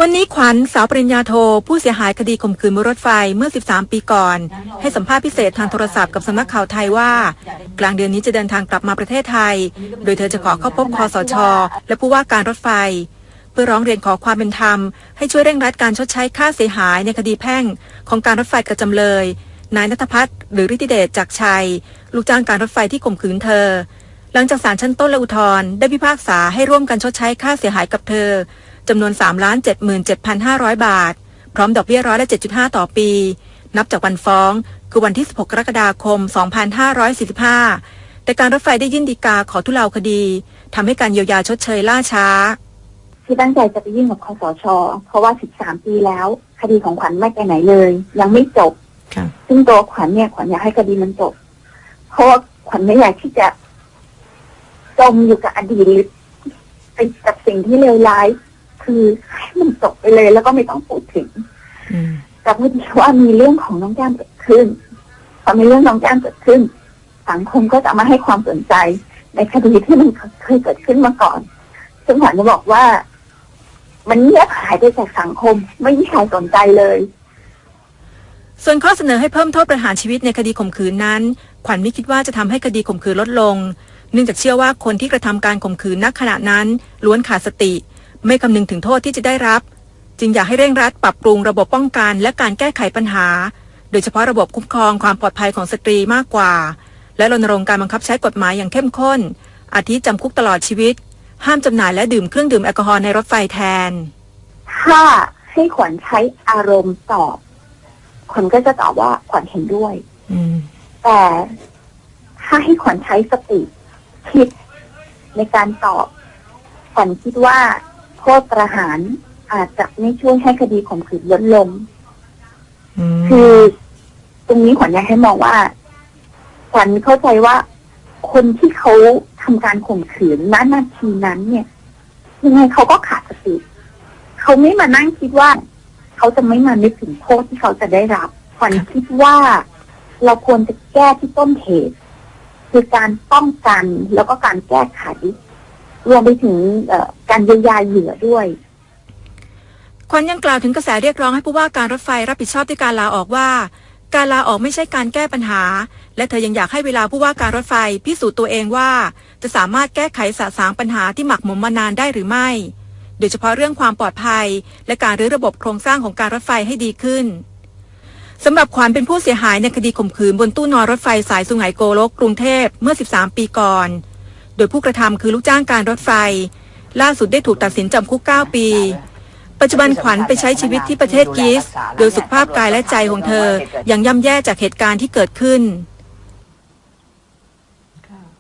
วันนี้ขวัญสาวปริญญาโทผู้เสียหายคดีข่มขืนบนรถไฟเมื่อ 13 ปีก่อนให้สัมภาษณ์พิเศษทางโทรศัพท์กับสำนักข่าวไทยว่ากลางเดือนนี้จะเดินทางกลับมาประเทศไทยโดยเธอจะขอเข้าพบคสช.และผู้ว่าการรถไฟเพื่อร้องเรียนขอความเป็นธรรมให้ช่วยเร่งรัดการชดใช้ค่าเสียหายในคดีแพ่งของการรถไฟกับจำเลยนายณัฐพัฒน์หรือฤทธิเดชจักรชัยลูกจ้างการรถไฟที่ข่มขืนเธอหลังจากศาลชั้นต้นและอุทธรณ์ได้พิพากษาให้ร่วมกันชดใช้ค่าเสียหายกับเธอจำนวน 3,77,500 บาทพร้อมดอกเบี้ย7.5%ต่อปีนับจากวันฟ้องคือวันที่ 16 กรกฎาคม 2545 แต่การรถไฟได้ยื่นฎีกาขอทุเลาคดีทำให้การเยียวยาชดเชยล่าช้าที่ตั้งใจจะไปยื่นกับคสช.เพราะว่า 13 ปีแล้วคดีของขวัญไม่ไปไหนเลยยังไม่จบซึ่งตัวขวัญอยากให้คดีมันจบเพราะว่าขวัญไม่อยากที่จะจมอยู่กับอดีตหรือไปกับสิ่งที่เลวร้ายคือให้มันจบไปเลยแล้วก็ไม่ต้องพูดถึงแต่พอดีว่ามีเรื่องของน้องแก้มเกิดขึ้นพอมีเรื่องน้องแก้มเกิดขึ้นสังคมก็จะมาให้ความสนใจในคดีที่มันเคยเกิดขึ้นมาก่อนซึ่งขวัญจะบอกว่ามันเงียบหายไปจากสังคมไม่มีใครสนใจเลยส่วนข้อเสนอให้เพิ่มโทษประหารชีวิตในคดีข่มขืนนั้นขวัญไม่คิดว่าจะทำให้คดีข่มขืนลดลงเนื่องจากเชื่อว่าคนที่กระทำการข่มขืนณขณะนั้นล้วนขาดสติไม่คำนึงถึงโทษที่จะได้รับจึงอยากให้เร่งรัดปรับปรุงระบบป้องกันและการแก้ไขปัญหาโดยเฉพาะระบบคุ้มครองความปลอดภัยของสตรีมากกว่าและรณรงค์การบังคับใช้กฎหมายอย่างเข้มข้นอาทิจำคุกตลอดชีวิตห้ามจำหน่ายและดื่มเครื่องดื่มแอลกอฮอล์ในรถไฟแทนถ้าให้ขวัญใช้อารมณ์ตอบขวัญก็จะตอบว่าขวัญเห็นด้วยแต่ถ้าให้ขวัญใช้สติคิดในการตอบขวัญคิดว่าโทษประหารอาจจะไม่ช่วยให้คดีข่มขืนลดลงคือตรงนี้ขวัญอยากให้มองว่าขวัญเข้าใจว่าคนที่เขาทำการข่มขืนณนาทีนั้นเนี่ยยังไงเขาก็ขาดสติเขาไม่มานั่งคิดว่าเขาจะไม่มานึกถึงโทษที่เขาจะได้รับขวัญคิดว่าเราควรจะแก้ที่ต้นเหตุคือการป้องกันแล้วก็การแก้ไขรวมไปถึงการเยียวยาเหยื่อด้วยขวัญยังกล่าวถึงกระแสเรียกร้องให้ผู้ว่าการรถไฟรับผิดชอบด้วยการลาออกว่าการลาออกไม่ใช่การแก้ปัญหาและเธอยังอยากให้เวลาผู้ว่าการรถไฟพิสูจน์ตัวเองว่าจะสามารถแก้ไขสะสางปัญหาที่หมักหมมมานานได้หรือไม่โดยเฉพาะเรื่องความปลอดภัยและการรื้อระบบโครงสร้างของการรถไฟให้ดีขึ้นสำหรับขวัญเป็นผู้เสียหายในคดีข่มขืนบนตู้นอนรถไฟสายสุไหงโกลกกรุงเทพเมื่อ 13 ปีก่อนโดยผู้กระทำคือลูกจ้างการรถไฟล่าสุดได้ถูกตัดสินจำคุก 9 ปีปัจจุบันขวัญไปใช้ชีวิตที่ประเทศกรีซโดยสุขภาพกายและใจของเธอยังย่ำแย่จากเหตุการณ์ที่เกิดขึ้น